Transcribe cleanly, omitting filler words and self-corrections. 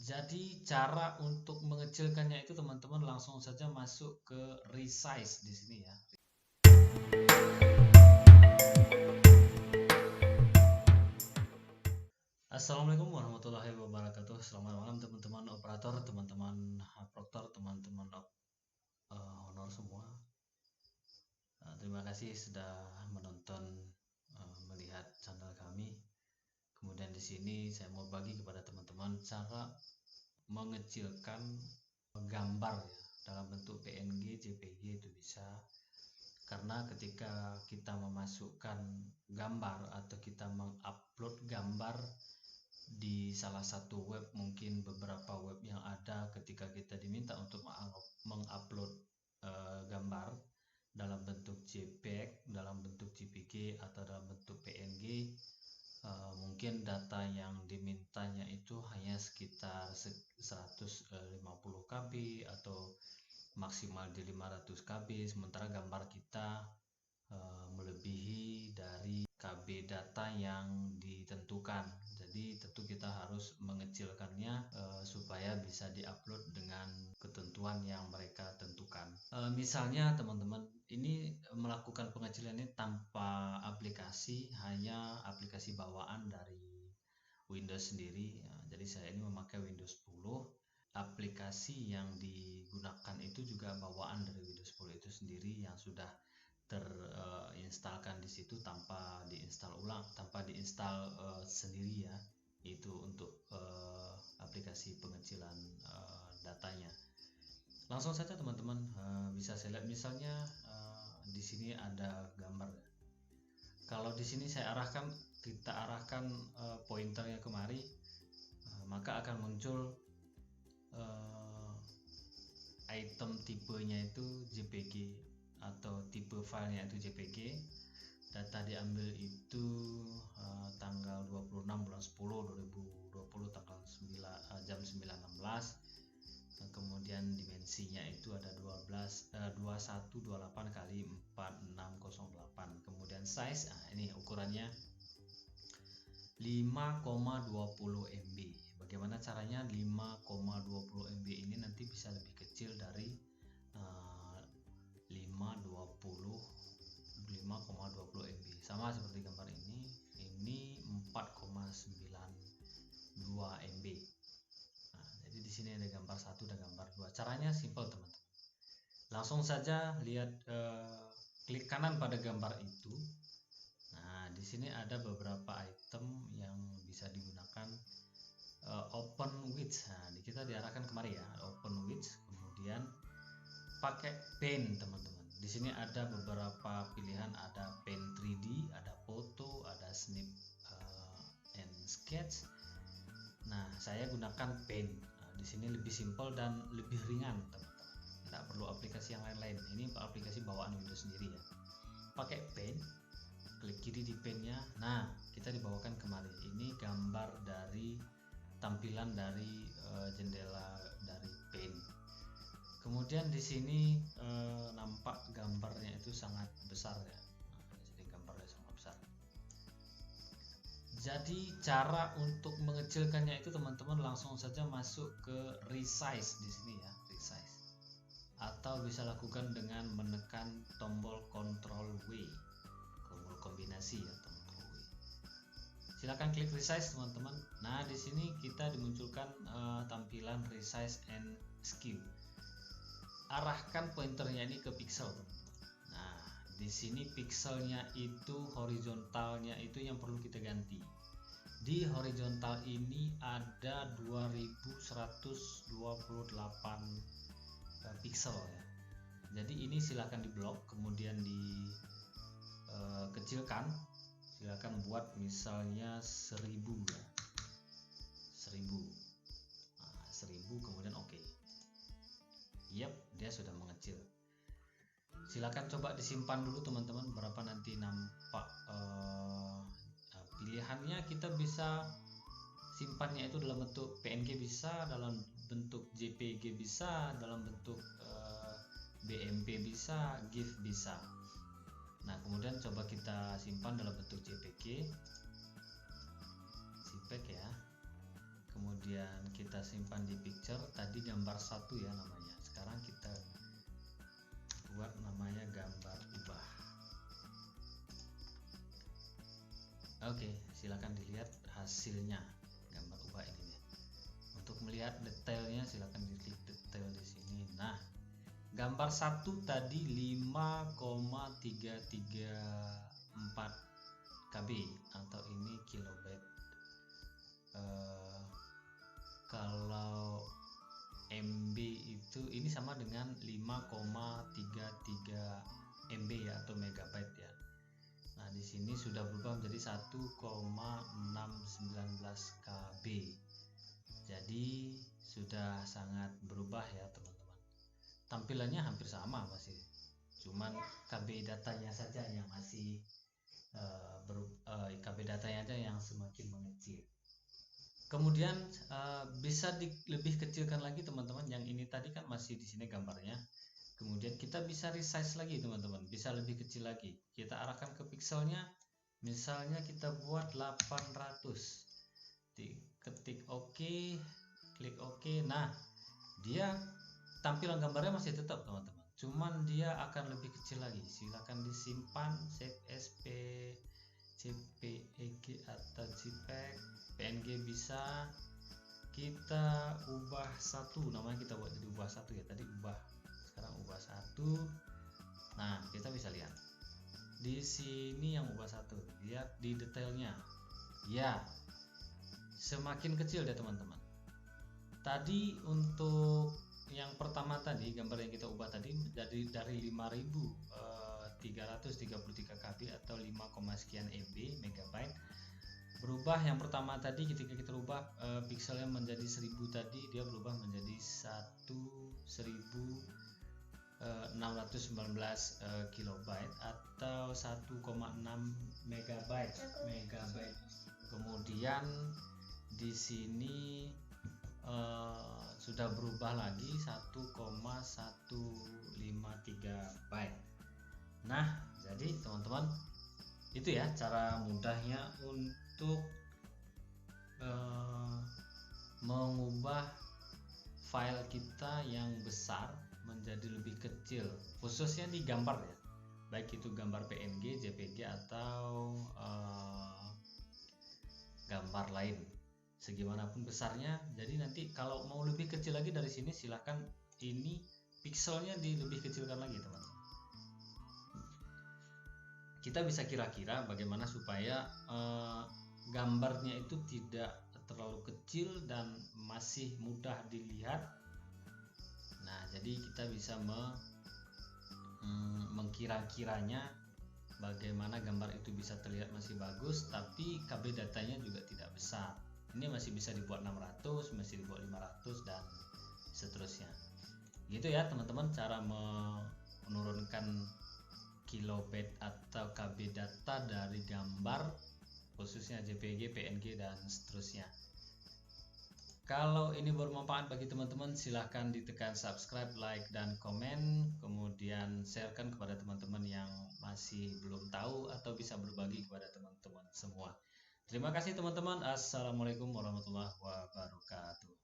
Jadi cara untuk mengecilkannya itu teman-teman langsung saja masuk ke resize di sini ya. Assalamualaikum warahmatullahi wabarakatuh. Selamat malam teman-teman operator, teman-teman proktor, teman-teman honor semua. Terima kasih sudah menonton, melihat channel kami. Kemudian di sini saya mau bagi kepada teman-teman cara mengecilkan gambar ya, dalam bentuk PNG, JPG itu bisa. Karena ketika kita memasukkan gambar atau kita mengupload gambar di salah satu web, mungkin beberapa web yang ada, ketika kita diminta untuk mengupload gambar dalam bentuk JPEG, dalam bentuk JPG atau dalam bentuk PNG, mungkin data yang dimintanya itu hanya sekitar 150 KB atau maksimal di 500 KB, sementara gambar kita melebihi dari KB data yang ditentukan. Jadi tentu kita harus mengecilkannya supaya bisa diupload dengan ketentuan yang mereka tentukan. Misalnya teman-teman ini melakukan pengecilan ini tanpa aplikasi, hanya aplikasi bawaan dari Windows sendiri ya. Jadi saya ini memakai Windows 10. Aplikasi yang digunakan itu juga bawaan dari Windows 10 itu sendiri yang sudah terinstalkan di situ tanpa diinstal ulang, tanpa diinstal sendiri ya. Itu untuk aplikasi pengecilan datanya. Langsung saja teman-teman bisa saya lihat, misalnya di sini ada gambar. Kalau di sini kita arahkan pointernya kemari, maka akan muncul item tipenya itu JPG atau tipe filenya itu JPG. Data diambil itu tanggal 26 bulan 10 2020 tanggal 9 jam 9.16. Kemudian dimensinya itu ada 2128 kali 4608. Kemudian size, ini ukurannya 5,20 MB. Bagaimana caranya 5,20 MB ini nanti bisa lebih kecil dari 5,20 MB, sama seperti gambar ini 4,92 MB. Jadi di sini ada gambar 1 dan gambar 2. Caranya simple teman-teman. Langsung saja lihat, klik kanan pada gambar itu. Nah, di sini ada beberapa item yang bisa digunakan. Open width. Nah, kita diarahkan kemari ya, open width. Kemudian pakai pen teman-teman. Di sini ada beberapa pilihan, ada pen 3D, ada foto, ada snip and sketch. Nah, saya gunakan pen. Nah, di sini lebih simpel dan lebih ringan teman-teman. Tidak perlu aplikasi yang lain-lain. Ini aplikasi bawaan Windows sendiri ya. Pakai pen, klik kiri di pennya. Nah, kita dibawakan kemari. Ini gambar dari tampilan dari jendela dari pen. Kemudian di sini nampak gambarnya itu sangat besar ya. Nah, jadi gambarnya sangat besar. Jadi cara untuk mengecilkannya itu teman-teman langsung saja masuk ke resize di sini ya, resize. Atau bisa lakukan dengan menekan tombol Ctrl W, tombol kombinasi ya, tombol W. Silakan klik resize teman-teman. Nah, di sini kita dimunculkan tampilan resize and skew. Arahkan pointernya ini ke pixel. Nah, di sini pixelnya itu horizontalnya itu yang perlu kita ganti. Di horizontal ini ada 2128 pixel ya. Jadi ini silakan diblok, kemudian dikecilkan. Silakan buat misalnya 1000 ya. 1000. Nah, 1000 kemudian oke. Yap, dia sudah mengecil. Silakan coba disimpan dulu teman-teman, berapa nanti nampak pilihannya. Kita bisa simpannya itu dalam bentuk PNG bisa, dalam bentuk JPG bisa, dalam bentuk BMP bisa, GIF bisa. Nah, kemudian coba kita simpan dalam bentuk JPG, JPEG ya. Kemudian kemudian kita simpan di picture. Tadi gambar 1 ya namanya, sekarang kita buat namanya gambar ubah. Oke, silakan dilihat hasilnya gambar ubah ini nih. Untuk melihat detailnya silakan diklik detail di sini. Nah, gambar 1 tadi 5,334 KB atau ini kilobyte. Kalau MB itu ini sama dengan 5,33 MB ya, atau megabyte ya. Nah, di sini sudah berubah menjadi 1,619 KB. Jadi sudah sangat berubah ya teman-teman. Tampilannya hampir sama masih, cuman KB datanya saja yang masih KB datanya aja yang semakin mengecil. Kemudian bisa lebih kecilkan lagi teman-teman. Yang ini tadi kan masih di sini gambarnya. Kemudian kita bisa resize lagi teman-teman, bisa lebih kecil lagi. Kita arahkan ke pixelnya, misalnya kita buat 800. Ketik OK, klik OK. Nah, dia tampilan gambarnya masih tetap teman-teman, cuman dia akan lebih kecil lagi. Silakan disimpan, save SP, JPEG atau JPEG, PNG bisa. Kita ubah 1, namanya kita buat jadi ubah 1 ya, tadi ubah, sekarang ubah 1. Nah, kita bisa lihat di sini yang ubah 1, lihat di detailnya ya, semakin kecil deh teman-teman. Tadi untuk yang pertama tadi, gambar yang kita ubah tadi dari 5.333 KB atau 5, sekian MB megabyte, berubah. Yang pertama tadi ketika kita ubah pixelnya menjadi 1000 tadi, dia berubah menjadi 1.619 kilobyte atau 1,6 megabyte. Kemudian di sini sudah berubah lagi 1,153 byte. Nah, jadi teman-teman, itu ya cara mudahnya untuk mengubah file kita yang besar menjadi lebih kecil, khususnya di gambar ya, baik itu gambar PNG, JPG atau gambar lain, segimanapun besarnya. Jadi nanti kalau mau lebih kecil lagi dari sini, silahkan ini pixelnya lebih kecilkan lagi teman-teman. Kita bisa kira-kira bagaimana supaya gambarnya itu tidak terlalu kecil dan masih mudah dilihat. Nah, jadi kita bisa mengkira-kiranya bagaimana gambar itu bisa terlihat masih bagus, tapi KB datanya juga tidak besar. Ini masih bisa dibuat 600, masih dibuat 500 dan seterusnya. Gitu ya teman-teman, cara menurunkan kilobyte atau KB data dari gambar, khususnya JPG, PNG dan seterusnya. Kalau ini bermanfaat bagi teman-teman, silahkan ditekan subscribe, like, dan komen. Kemudian sharekan kepada teman-teman yang masih belum tahu, atau bisa berbagi kepada teman-teman semua. Terima kasih teman-teman. Assalamualaikum warahmatullahi wabarakatuh.